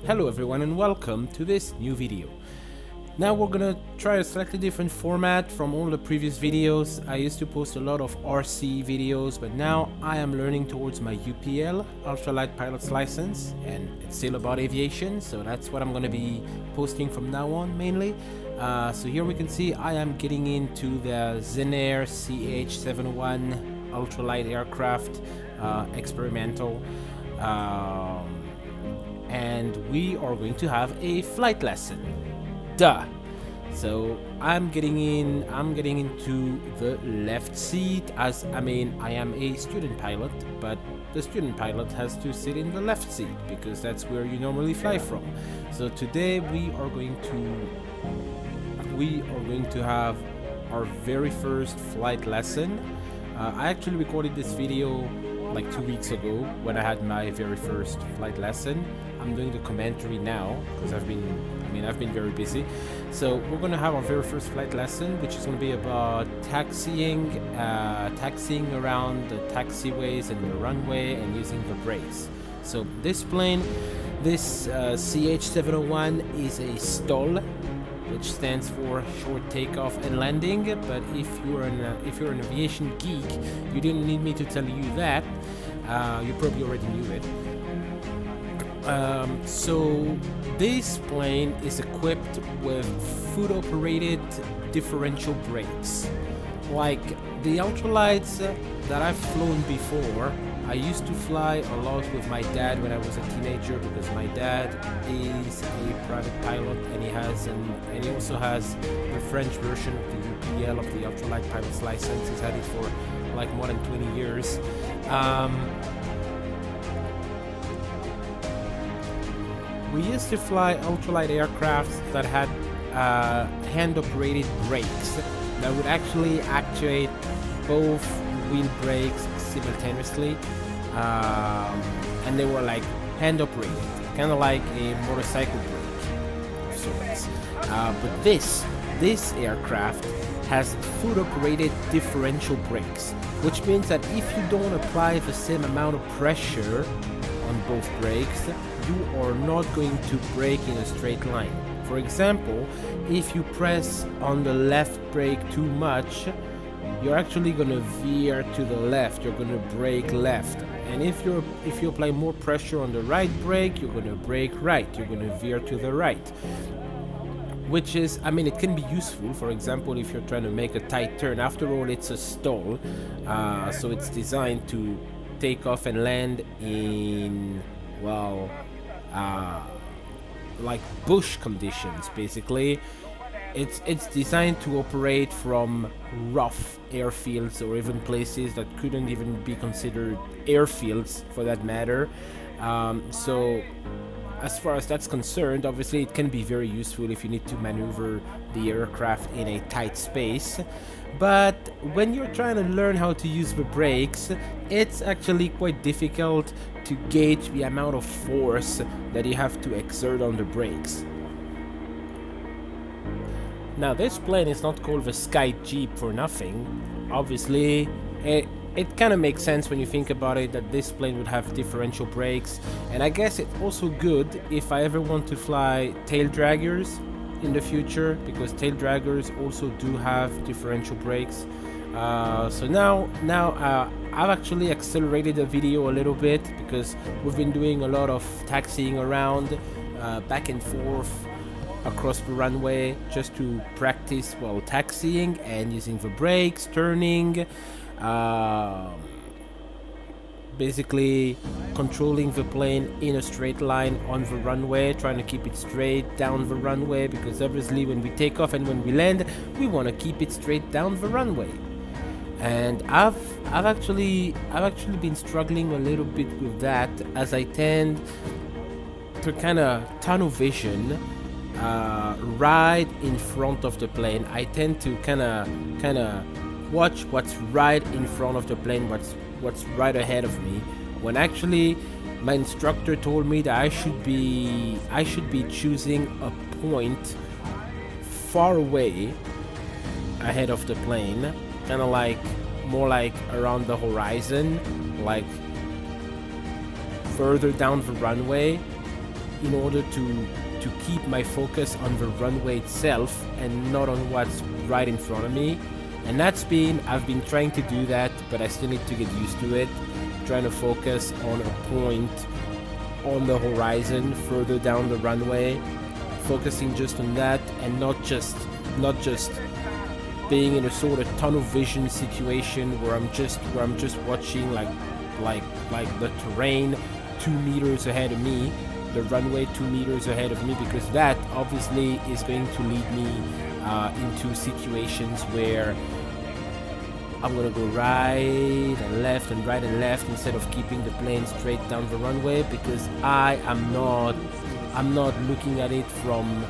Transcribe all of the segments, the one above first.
Hello everyone and welcome to this new video. Now we're gonna try a slightly different format from all the previous videos. I used to post a lot of RC videos, but now I am learning towards my UPL, Ultralight Pilot's License, and it's still about aviation, so that's what I'm gonna be posting from now on mainly. So here we can see I am getting into the Zenair CH-701 ultralight aircraft experimental. And we are going to have a flight lesson. Duh. So I'm getting into the left seat, as I am a student pilot, but the student pilot has to sit in the left seat because that's where you normally fly from. So today we are going to have our very first flight lesson. I actually recorded this video like 2 weeks ago when I had my very first flight lesson. I'm doing the commentary now because I've been very busy. So we're gonna have our very first flight lesson, which is gonna be about taxiing around the taxiways and the runway and using the brakes. So this plane, this CH-701 is a STOL, which stands for short takeoff and landing. But if you're an aviation geek, you didn't need me to tell you that. You probably already knew it. So this plane is equipped with foot-operated differential brakes. Like the ultralights that I've flown before, I used to fly a lot with my dad when I was a teenager because my dad is a private pilot and he also has the French version of the UPL, of the Ultralight Pilot's License. He's had it for like more than 20 years. We used to fly ultralight aircraft that had hand-operated brakes that would actually actuate both wheel brakes simultaneously, and they were like hand-operated, kind of like a motorcycle brake of sorts. But this aircraft has foot-operated differential brakes, which means that if you don't apply the same amount of pressure on both brakes, you are not going to brake in a straight line. For example, if you press on the left brake too much, you're actually going to veer to the left, you're going to brake left. And if you apply more pressure on the right brake, you're going to brake right, you're going to veer to the right. Which is, it can be useful, for example, if you're trying to make a tight turn. After all, it's a STOL, so it's designed to take off and land in, well, like bush conditions. Basically, it's designed to operate from rough airfields or even places that couldn't even be considered airfields for that matter. So as far as that's concerned, obviously it can be very useful if you need to maneuver the aircraft in a tight space. But when you're trying to learn how to use the brakes, it's actually quite difficult to gauge the amount of force that you have to exert on the brakes. Now, this plane is not called the Sky Jeep for nothing. Obviously, it kind of makes sense when you think about it that this plane would have differential brakes, and I guess it's also good if I ever want to fly tail draggers in the future, because tail draggers also do have differential brakes. So now I've actually accelerated the video a little bit because we've been doing a lot of taxiing around, back and forth across the runway, just to practice while taxiing and using the brakes, turning, basically controlling the plane in a straight line on the runway, trying to keep it straight down the runway, because obviously when we take off and when we land, we want to keep it straight down the runway. And I've actually been struggling a little bit with that, as I tend to kind of tunnel vision right in front of the plane. I tend to kind of watch what's right in front of the plane, what's right ahead of me, when actually my instructor told me that I should be choosing a point far away ahead of the plane, kind of like more like around the horizon, like further down the runway, in order to keep my focus on the runway itself and not on what's right in front of me. And I've been trying to do that, but I still need to get used to it. Trying to focus on a point on the horizon further down the runway, focusing just on that, and not just being in a sort of tunnel vision situation where I'm just watching like the terrain 2 meters ahead of me, the runway 2 meters ahead of me, because that obviously is going to lead me into situations where I'm gonna go right and left and right and left instead of keeping the plane straight down the runway, because I'm not looking at it from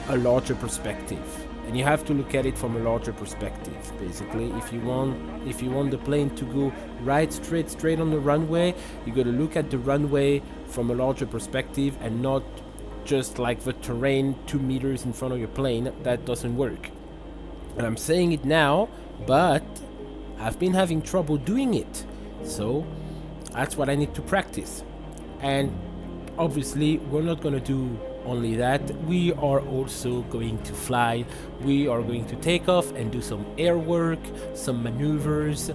a larger perspective. And you have to look at it from a larger perspective, basically. If you want the plane to go right straight on the runway, you got to look at the runway from a larger perspective and not just like the terrain 2 meters in front of your plane. That doesn't work. And I'm saying it now, but I've been having trouble doing it. So that's what I need to practice. And obviously we're not going to do only that. We are also going to fly. We are going to take off and do some air work, some maneuvers,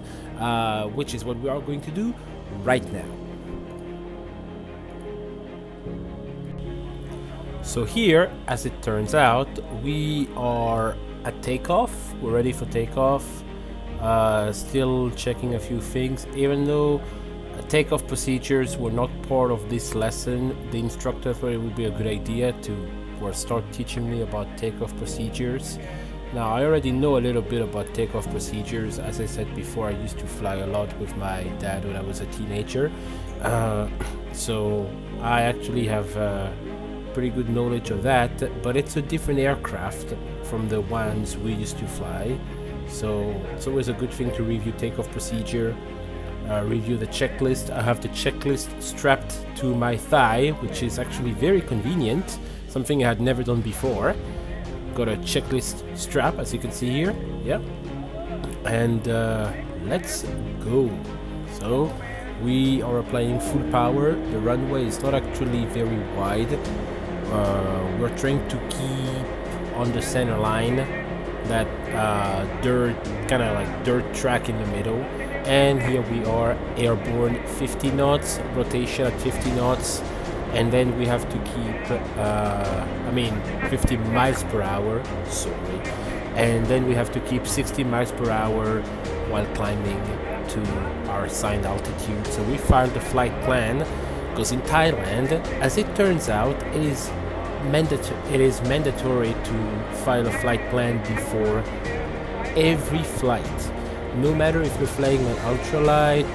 which is what we are going to do right now. So here, as it turns out, we are at takeoff. We're ready for takeoff. Still checking a few things, even though takeoff procedures were not part of this lesson. The instructor thought it would be a good idea to start teaching me about takeoff procedures. Now, I already know a little bit about takeoff procedures. As I said before, I used to fly a lot with my dad when I was a teenager. So I actually have pretty good knowledge of that, but it's a different aircraft from the ones we used to fly. So it's always a good thing to review takeoff procedure. Review the checklist. I have the checklist strapped to my thigh, which is actually very convenient, something I had never done before. Got a checklist strap, as you can see here. Yeah, and let's go. So we are applying full power. The runway is not actually very wide. We're trying to keep on the center line, that kind of like dirt track in the middle. And here we are, airborne, 50 knots, rotation at 50 knots, and then we have to keep 50 miles per hour, sorry, and then we have to keep 60 miles per hour while climbing to our assigned altitude. So we filed the flight plan, because in Thailand, as it turns out, it is mandatory to file a flight plan before every flight. No matter if you're flying an ultralight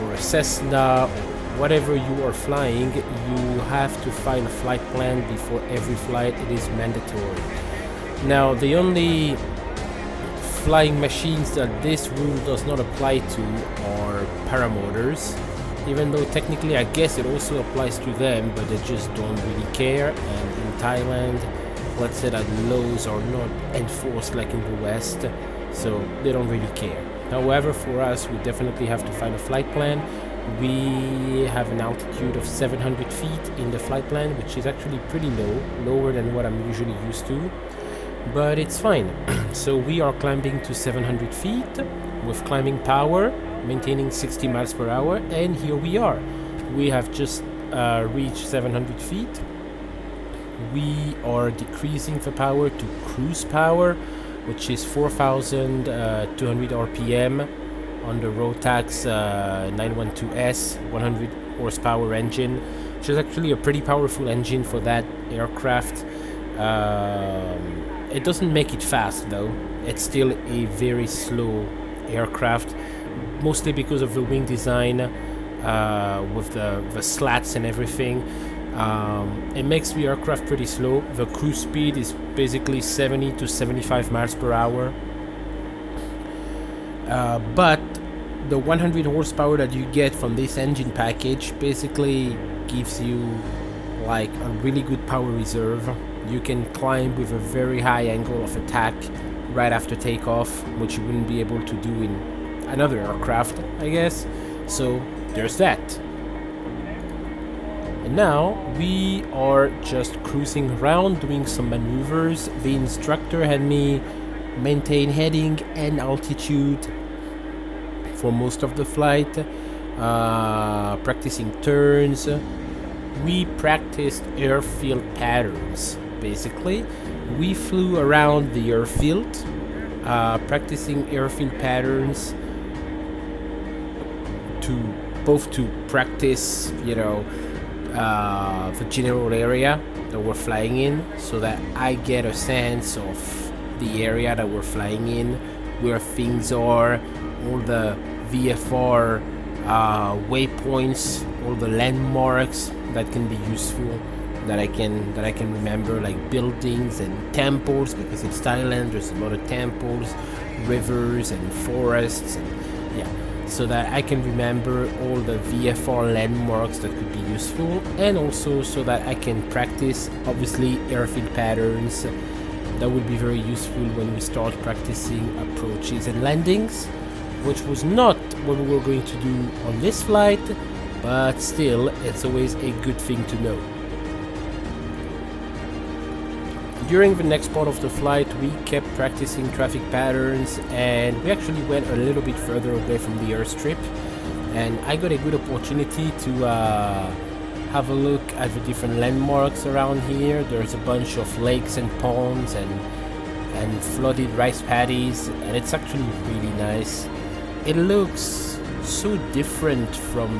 or a Cessna, or whatever you are flying, you have to file a flight plan before every flight. It is mandatory. Now, the only flying machines that this rule does not apply to are paramotors, even though technically I guess it also applies to them, but they just don't really care. And in Thailand, let's say that laws are not enforced like in the West, so they don't really care. However, for us, we definitely have to find a flight plan. We have an altitude of 700 feet in the flight plan, which is actually pretty low, lower than what I'm usually used to, but it's fine. So we are climbing to 700 feet with climbing power, maintaining 60 miles per hour, and here we are. We have just reached 700 feet. We are decreasing the power to cruise power, which is 4,200 RPM on the Rotax 912S 100 horsepower engine, which is actually a pretty powerful engine for that aircraft. It doesn't make it fast though. It's still a very slow aircraft, mostly because of the wing design, with the slats and everything. It makes the aircraft pretty slow. The cruise speed is basically 70 to 75 miles per hour. But the 100 horsepower that you get from this engine package basically gives you like a really good power reserve. You can climb with a very high angle of attack right after takeoff, which you wouldn't be able to do in another aircraft, I guess. So there's that. And Now we are just cruising around doing some maneuvers. The instructor had me maintain heading and altitude for most of the flight, practicing turns. We practiced airfield patterns. Basically, we flew around the airfield, practicing airfield patterns to practice, the general area that we're flying in, so that I get a sense of the area that we're flying in, where things are, all the VFR waypoints, all the landmarks that can be useful, that I can remember, like buildings and temples, because it's Thailand. There's a lot of temples, rivers and forests, and so that I can remember all the VFR landmarks that could be useful, and also so that I can practice, obviously, airfield patterns. That would be very useful when we start practicing approaches and landings, which was not what we were going to do on this flight, but still, it's always a good thing to know. During the next part of the flight, we kept practicing traffic patterns, and we actually went a little bit further away from the airstrip, and I got a good opportunity to have a look at the different landmarks around here. There's a bunch of lakes and ponds and flooded rice paddies, and it's actually really nice. It looks so different from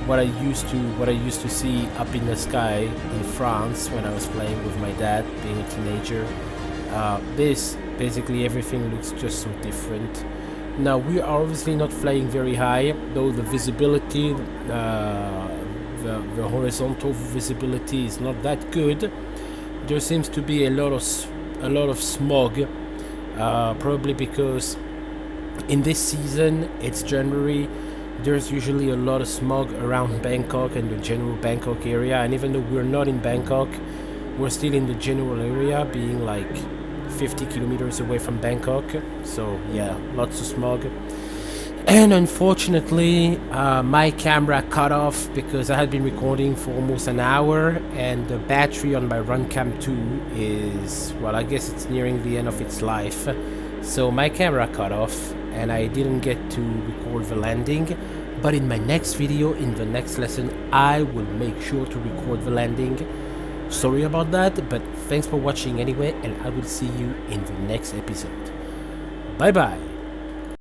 what I used to see up in the sky in France when I was playing with my dad, being a teenager. This basically everything looks just so different. Now we are obviously not flying very high, though the visibility, the horizontal visibility is not that good. There seems to be a lot of smog, probably because in this season, it's January. There's usually a lot of smog around Bangkok and the general Bangkok area, and even though we're not in Bangkok, we're still in the general area, being like 50 kilometers away from Bangkok. So yeah, lots of smog. And unfortunately, my camera cut off because I had been recording for almost an hour, and the battery on my Runcam 2 is, well, I guess it's nearing the end of its life. So my camera cut off, and I didn't get to record the landing. But in my next video, in the next lesson, I will make sure to record the landing. Sorry about that, but thanks for watching anyway, and I will see you in the next episode. Bye bye.